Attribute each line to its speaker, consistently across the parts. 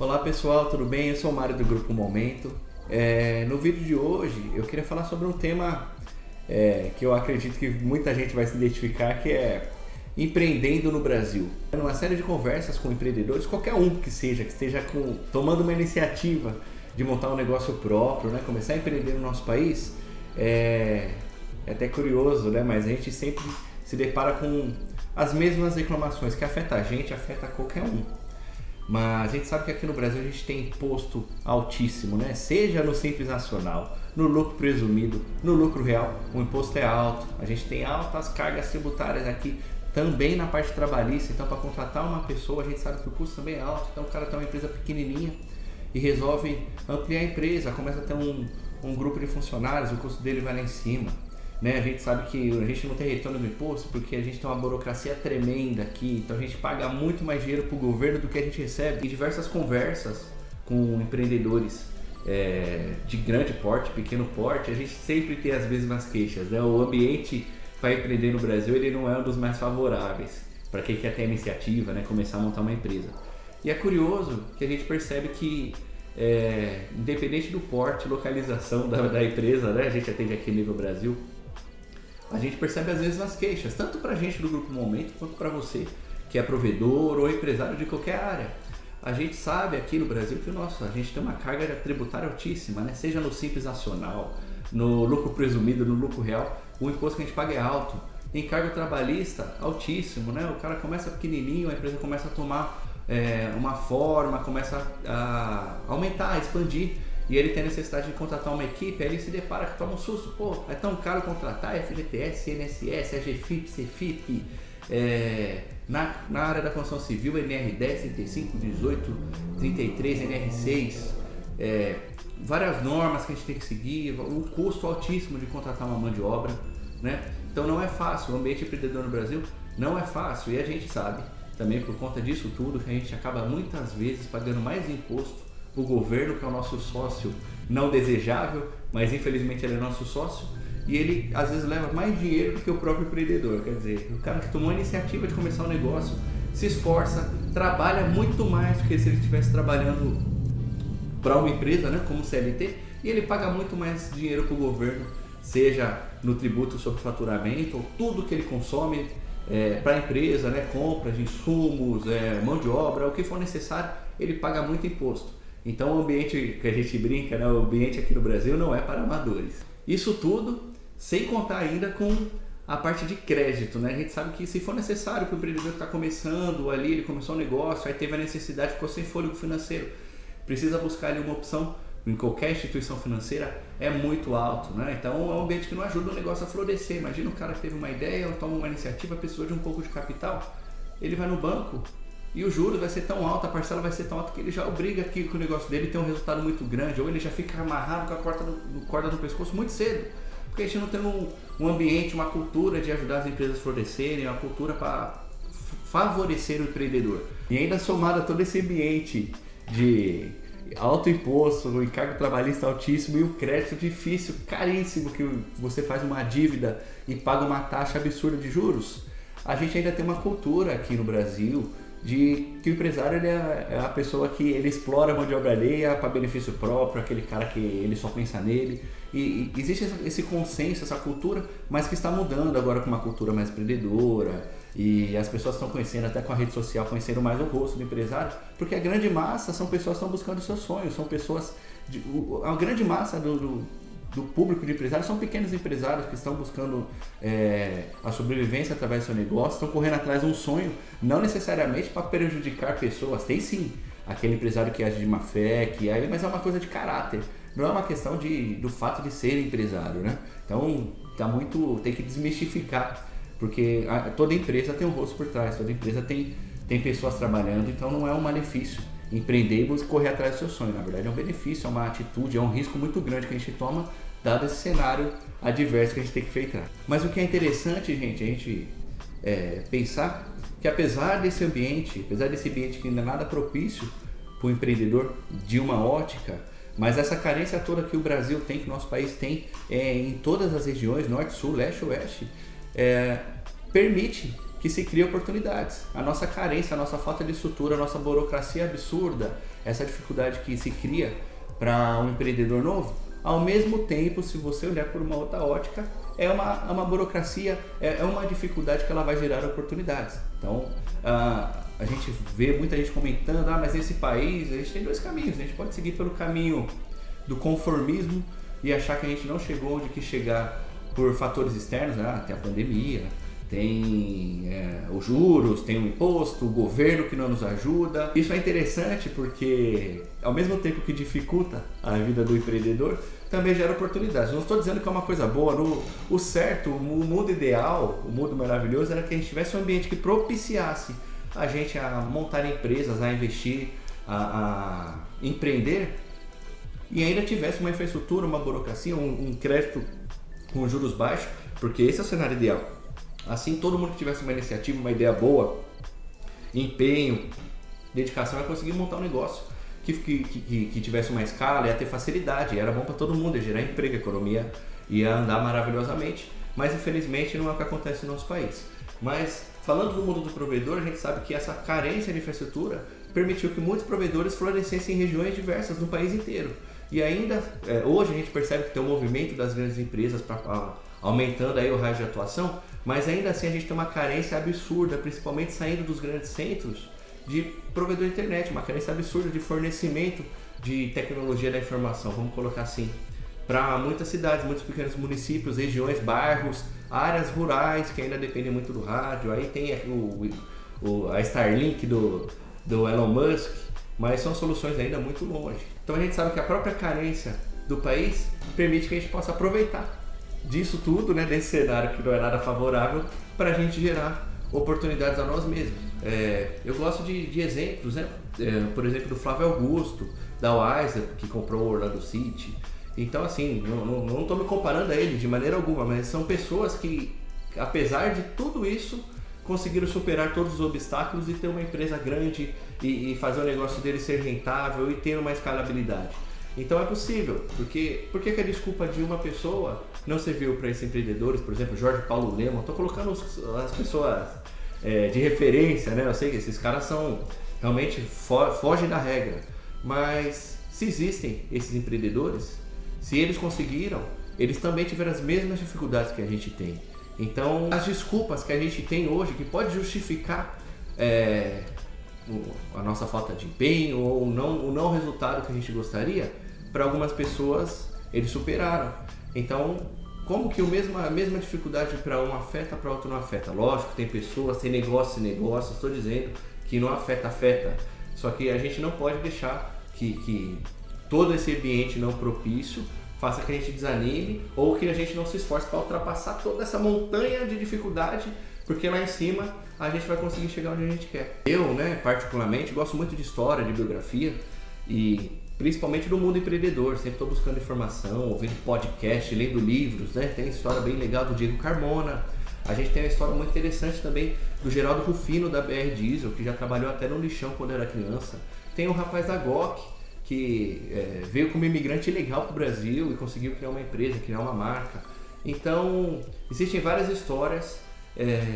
Speaker 1: Olá pessoal, tudo bem? Eu sou o Mário do Grupo Momento. No vídeo de hoje eu queria falar sobre um tema que eu acredito que muita gente vai se identificar, que é empreendendo no Brasil. Numa série de conversas com empreendedores, qualquer um que esteja tomando uma iniciativa de montar um negócio próprio, né? Começar a empreender no nosso país, é até curioso, né? Mas a gente sempre se depara com as mesmas reclamações que afeta a gente, afeta qualquer um. Mas a gente sabe que aqui no Brasil a gente tem imposto altíssimo, né? Seja no Simples Nacional, no lucro presumido, no lucro real, o imposto é alto. A gente tem altas cargas tributárias aqui, também na parte trabalhista. Então, para contratar uma pessoa, a gente sabe que o custo também é alto. Então, o cara tem uma empresa pequenininha e resolve ampliar a empresa, começa a ter um grupo de funcionários, o custo dele vai lá em cima. Né? A gente sabe que a gente não tem retorno do imposto porque a gente tem uma burocracia tremenda aqui, então a gente paga muito mais dinheiro para o governo do que a gente recebe. Em diversas conversas com empreendedores de grande porte, pequeno porte, a gente sempre tem as mesmas queixas, né? O ambiente para empreender no Brasil ele não é um dos mais favoráveis para quem quer ter a iniciativa, né? Começar a montar uma empresa. E é curioso que a gente percebe que independente do porte, localização da empresa, né? A gente atende aqui nível Brasil, a gente percebe as mesmas queixas, tanto para a gente do Grupo Momento, quanto para você que é provedor ou empresário de qualquer área. A gente sabe aqui no Brasil que a gente tem uma carga tributária altíssima, né? Seja no Simples Nacional, no lucro presumido, no lucro real, o imposto que a gente paga é alto. Encargo trabalhista, altíssimo, né? O cara começa pequenininho, a empresa começa a tomar uma forma, começa a aumentar, a expandir. E ele tem a necessidade de contratar uma equipe, aí ele se depara que toma um susto. Pô, é tão caro contratar FGTS, INSS, AGFIP, CFIP, na área da construção civil, NR10, 35, 18, 33, NR6, várias normas que a gente tem que seguir, um custo altíssimo de contratar uma mão de obra, né? Então não é fácil, o ambiente empreendedor no Brasil não é fácil, e a gente sabe também por conta disso tudo que a gente acaba muitas vezes pagando mais imposto. O governo, que é o nosso sócio não desejável, mas infelizmente ele é nosso sócio, e ele às vezes leva mais dinheiro do que o próprio empreendedor. Quer dizer, o cara que tomou a iniciativa de começar um negócio se esforça, trabalha muito mais do que se ele estivesse trabalhando para uma empresa, né, como CLT, e ele paga muito mais dinheiro para o governo, seja no tributo sobre faturamento, ou tudo que ele consome para a empresa, né, compras de insumos, mão de obra, o que for necessário, ele paga muito imposto. Então o ambiente que a gente brinca, né, o ambiente aqui no Brasil não é para amadores. Isso tudo sem contar ainda com a parte de crédito, né? A gente sabe que se for necessário para o empreendedor que está começando ali, ele começou um negócio, aí teve a necessidade, ficou sem fôlego financeiro, precisa buscar ali uma opção em qualquer instituição financeira, é muito alto, né? Então é um ambiente que não ajuda o negócio a florescer. Imagina o cara que teve uma ideia, ou toma uma iniciativa, precisou de um pouco de capital, ele vai no banco, e o juros vai ser tão alto, a parcela vai ser tão alta que ele já obriga que o negócio dele tem um resultado muito grande, ou ele já fica amarrado com a corda no pescoço muito cedo, porque a gente não tem um ambiente, uma cultura de ajudar as empresas a florescerem, uma cultura para favorecer o empreendedor. E ainda somado a todo esse ambiente de alto imposto, o encargo trabalhista altíssimo e o crédito difícil, caríssimo, que você faz uma dívida e paga uma taxa absurda de juros, a gente ainda tem uma cultura aqui no Brasil de que o empresário ele é a pessoa que ele explora a mão de obra alheia para benefício próprio, aquele cara que ele só pensa nele. E existe esse consenso, essa cultura, mas que está mudando agora com uma cultura mais empreendedora, e as pessoas estão conhecendo, até com a rede social, conhecendo mais o rosto do empresário, porque a grande massa são pessoas que estão buscando seus sonhos, são pessoas, a grande massa do público de empresários são pequenos empresários que estão buscando a sobrevivência através do seu negócio, estão correndo atrás de um sonho, não necessariamente para prejudicar pessoas. Tem sim aquele empresário que age de má fé, mas é uma coisa de caráter, não é uma questão do fato de ser empresário, né? Então tem que desmistificar, porque toda empresa tem um rosto por trás, toda empresa tem pessoas trabalhando, então não é um malefício empreender e correr atrás do seu sonho. Na verdade é um benefício, é uma atitude, é um risco muito grande que a gente toma, dado esse cenário adverso que a gente tem que enfrentar. Mas o que é interessante, gente, a gente pensar que apesar desse ambiente que ainda é nada propício para o empreendedor de uma ótica, mas essa carência toda que o Brasil tem, que o nosso país tem em todas as regiões, norte, sul, leste, oeste, permite que se cria oportunidades. A nossa carência, a nossa falta de estrutura, a nossa burocracia absurda, essa dificuldade que se cria para um empreendedor novo, ao mesmo tempo, se você olhar por uma outra ótica, é uma burocracia, é uma dificuldade que ela vai gerar oportunidades. Então, a gente vê muita gente comentando, mas nesse país a gente tem dois caminhos. A gente pode seguir pelo caminho do conformismo e achar que a gente não chegou onde quis chegar por fatores externos, tem a pandemia, tem os juros, tem o imposto, o governo que não nos ajuda. Isso é interessante porque, ao mesmo tempo que dificulta a vida do empreendedor, também gera oportunidades. Não estou dizendo que é uma coisa boa. O certo, o mundo ideal, o mundo maravilhoso era que a gente tivesse um ambiente que propiciasse a gente a montar empresas, a investir, a empreender, e ainda tivesse uma infraestrutura, uma burocracia, um crédito com juros baixos, porque esse é o cenário ideal. Assim, todo mundo que tivesse uma iniciativa, uma ideia boa, empenho, dedicação, ia conseguir montar um negócio que tivesse uma escala, ia ter facilidade, era bom para todo mundo, ia gerar emprego, a economia ia andar maravilhosamente, mas infelizmente não é o que acontece no nosso país. Mas falando do mundo do provedor, a gente sabe que essa carência de infraestrutura permitiu que muitos provedores florescessem em regiões diversas no país inteiro. E ainda, hoje a gente percebe que tem um movimento das grandes empresas aumentando aí o raio de atuação, mas ainda assim a gente tem uma carência absurda, principalmente saindo dos grandes centros, de provedor de internet, uma carência absurda de fornecimento de tecnologia da informação, vamos colocar assim, para muitas cidades, muitos pequenos municípios, regiões, bairros, áreas rurais que ainda dependem muito do rádio. Aí tem a Starlink do Elon Musk, mas são soluções ainda muito longe. Então a gente sabe que a própria carência do país permite que a gente possa aproveitar disso tudo, né, desse cenário que não é nada favorável, para a gente gerar oportunidades a nós mesmos. Eu gosto de exemplos, né? Por exemplo, do Flávio Augusto, da Wiser, que comprou o Orlando City. Então, assim, não estou me comparando a ele de maneira alguma, mas são pessoas que, apesar de tudo isso, conseguiram superar todos os obstáculos e ter uma empresa grande e fazer o negócio dele ser rentável e ter uma escalabilidade. Então é possível, porque por que a desculpa de uma pessoa não serviu para esses empreendedores, por exemplo, Jorge Paulo Lemann? Estou colocando as pessoas de referência, né? Eu sei que esses caras são realmente fogem da regra, mas se existem esses empreendedores, se eles conseguiram, eles também tiveram as mesmas dificuldades que a gente tem. Então, as desculpas que a gente tem hoje, que pode justificar a nossa falta de empenho ou o não resultado que a gente gostaria, para algumas pessoas eles superaram. Então, como que a mesma dificuldade para um afeta, para outro não afeta? Lógico, tem pessoas, tem negócios e negócios, estou dizendo que não afeta. Só que a gente não pode deixar que todo esse ambiente não propício faça que a gente desanime ou que a gente não se esforce para ultrapassar toda essa montanha de dificuldade, porque lá em cima a gente vai conseguir chegar onde a gente quer. Eu, particularmente, gosto muito de história, de biografia e principalmente do mundo empreendedor. Sempre estou buscando informação, ouvindo podcast, lendo livros, né? Tem história bem legal do Diego Carmona. A gente tem uma história muito interessante também do Geraldo Rufino da BR Diesel, que já trabalhou até no lixão quando era criança. Tem o rapaz da GOC, que veio como imigrante ilegal para o Brasil e conseguiu criar uma empresa, criar uma marca. Então, existem várias histórias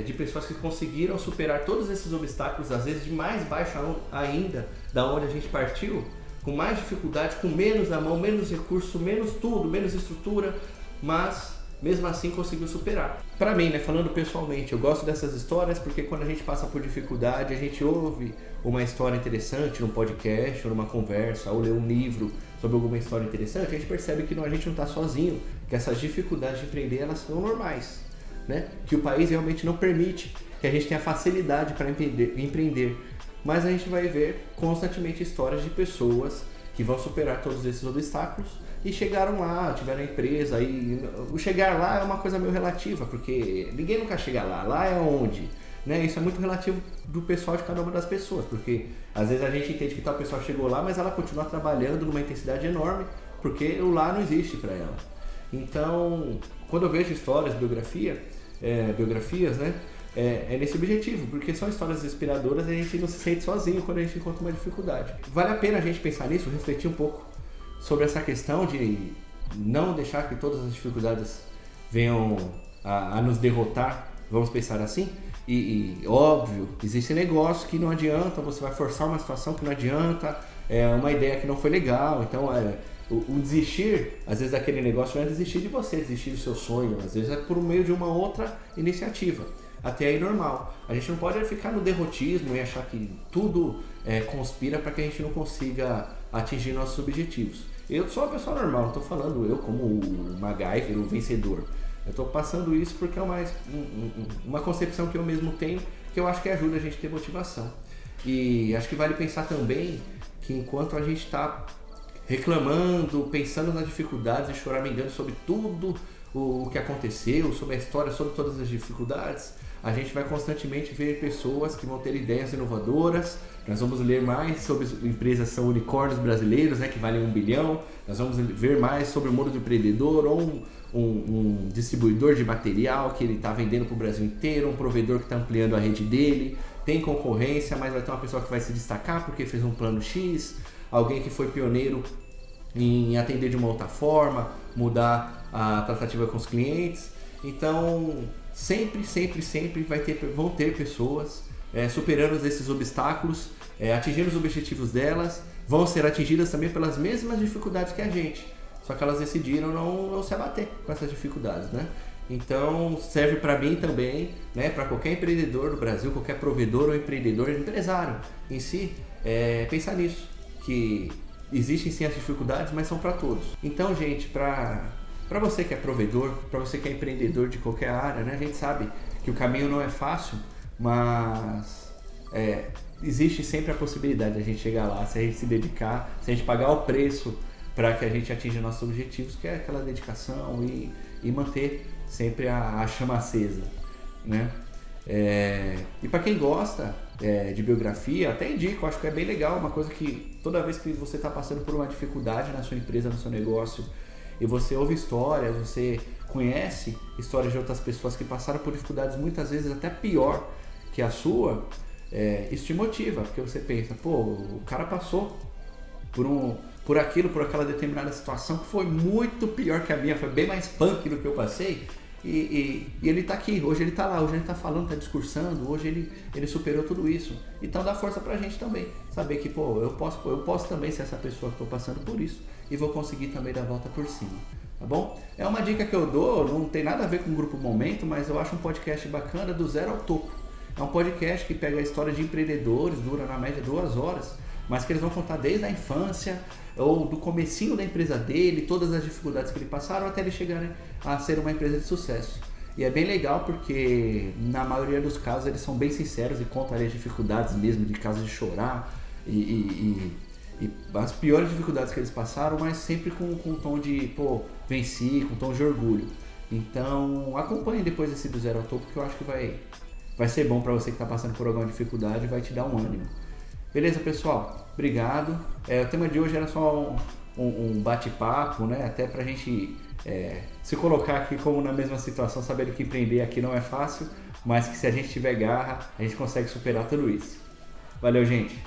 Speaker 1: de pessoas que conseguiram superar todos esses obstáculos, às vezes de mais baixo ainda da onde a gente partiu, com mais dificuldade, com menos na mão, menos recurso, menos tudo, menos estrutura, mas mesmo assim conseguiu superar. Para mim, falando pessoalmente, eu gosto dessas histórias porque quando a gente passa por dificuldade, a gente ouve uma história interessante num podcast, ou numa conversa, ou lê um livro sobre alguma história interessante, a gente percebe que a gente não está sozinho, que essas dificuldades de empreender, elas são normais, né? Que o país realmente não permite que a gente tenha facilidade para empreender, mas a gente vai ver constantemente histórias de pessoas que vão superar todos esses obstáculos e chegaram lá, tiveram empresa, e o chegar lá é uma coisa meio relativa, porque ninguém nunca chega lá, lá é onde, né? Isso é muito relativo do pessoal de cada uma das pessoas, porque às vezes a gente entende que tal pessoa chegou lá, mas ela continua trabalhando numa intensidade enorme, porque o lá não existe para ela. Então, quando eu vejo histórias, biografias, né? É nesse objetivo, porque são histórias inspiradoras e a gente não se sente sozinho quando a gente encontra uma dificuldade. Vale a pena a gente pensar nisso, refletir um pouco sobre essa questão de não deixar que todas as dificuldades venham a nos derrotar, vamos pensar assim, Óbvio, existe negócio que não adianta, você vai forçar uma situação que não adianta, é uma ideia que não foi legal, então o desistir, às vezes daquele negócio não é desistir de você, desistir do seu sonho, às vezes é por meio de uma outra iniciativa. Até aí normal. A gente não pode ficar no derrotismo e achar que tudo conspira para que a gente não consiga atingir nossos objetivos. Eu sou uma pessoa normal, não estou falando eu como o MacGyver, o vencedor. Eu estou passando isso porque é uma concepção que eu mesmo tenho, que eu acho que ajuda a gente a ter motivação. E acho que vale pensar também que enquanto a gente está reclamando, pensando nas dificuldades e choramingando sobre tudo o que aconteceu, sobre a história, sobre todas as dificuldades, a gente vai constantemente ver pessoas que vão ter ideias inovadoras. Nós vamos ler mais sobre empresas que são unicórnios brasileiros, né, que valem 1 bilhão. Nós vamos ver mais sobre o mundo do empreendedor ou um distribuidor de material que ele está vendendo para o Brasil inteiro, um provedor que está ampliando a rede dele. Tem concorrência, mas vai ter uma pessoa que vai se destacar porque fez um plano X, alguém que foi pioneiro em atender de uma outra forma, mudar a tratativa com os clientes. Então, sempre vão ter pessoas superando esses obstáculos, atingindo os objetivos delas, vão ser atingidas também pelas mesmas dificuldades que a gente, só que elas decidiram não se abater com essas dificuldades, né? Então serve para mim também, né, para qualquer empreendedor do Brasil, qualquer provedor ou empresário em si, pensar nisso, que existem sim as dificuldades, mas são para todos. Então, gente, para você que é provedor, para você que é empreendedor de qualquer área, né, a gente sabe que o caminho não é fácil, mas existe sempre a possibilidade de a gente chegar lá, se a gente se dedicar, se a gente pagar o preço para que a gente atinja nossos objetivos, que é aquela dedicação e manter sempre a chama acesa, né? E para quem gosta de biografia, até indico, acho que é bem legal, uma coisa que toda vez que você está passando por uma dificuldade na sua empresa, no seu negócio, e você ouve histórias, você conhece histórias de outras pessoas que passaram por dificuldades muitas vezes até pior que a sua, isso te motiva, porque você pensa, pô, o cara passou por aquela determinada situação que foi muito pior que a minha, foi bem mais punk do que eu passei, e ele tá aqui, hoje ele tá lá, hoje ele tá falando, tá discursando, hoje ele superou tudo isso. Então dá força pra gente também, saber que, pô, eu posso também ser essa pessoa que tô passando por isso e vou conseguir também dar a volta por cima, tá bom? É uma dica que eu dou, não tem nada a ver com o Grupo Momento, mas eu acho um podcast bacana, do zero ao topo. É um podcast que pega a história de empreendedores, dura na média 2 horas, mas que eles vão contar desde a infância ou do comecinho da empresa dele, todas as dificuldades que ele passaram até ele chegar a ser uma empresa de sucesso. E é bem legal porque na maioria dos casos eles são bem sinceros e contam ali as dificuldades mesmo, de casos de chorar e as piores dificuldades que eles passaram, mas sempre com um tom de, pô, venci, com um tom de orgulho. Então acompanhe depois esse do zero ao topo, que eu acho que vai ser bom para você que está passando por alguma dificuldade e vai te dar um ânimo. Beleza, pessoal? Obrigado. O tema de hoje era só um bate-papo, né? Até pra gente se colocar aqui como na mesma situação, sabendo que empreender aqui não é fácil, mas que se a gente tiver garra, a gente consegue superar tudo isso. Valeu, gente!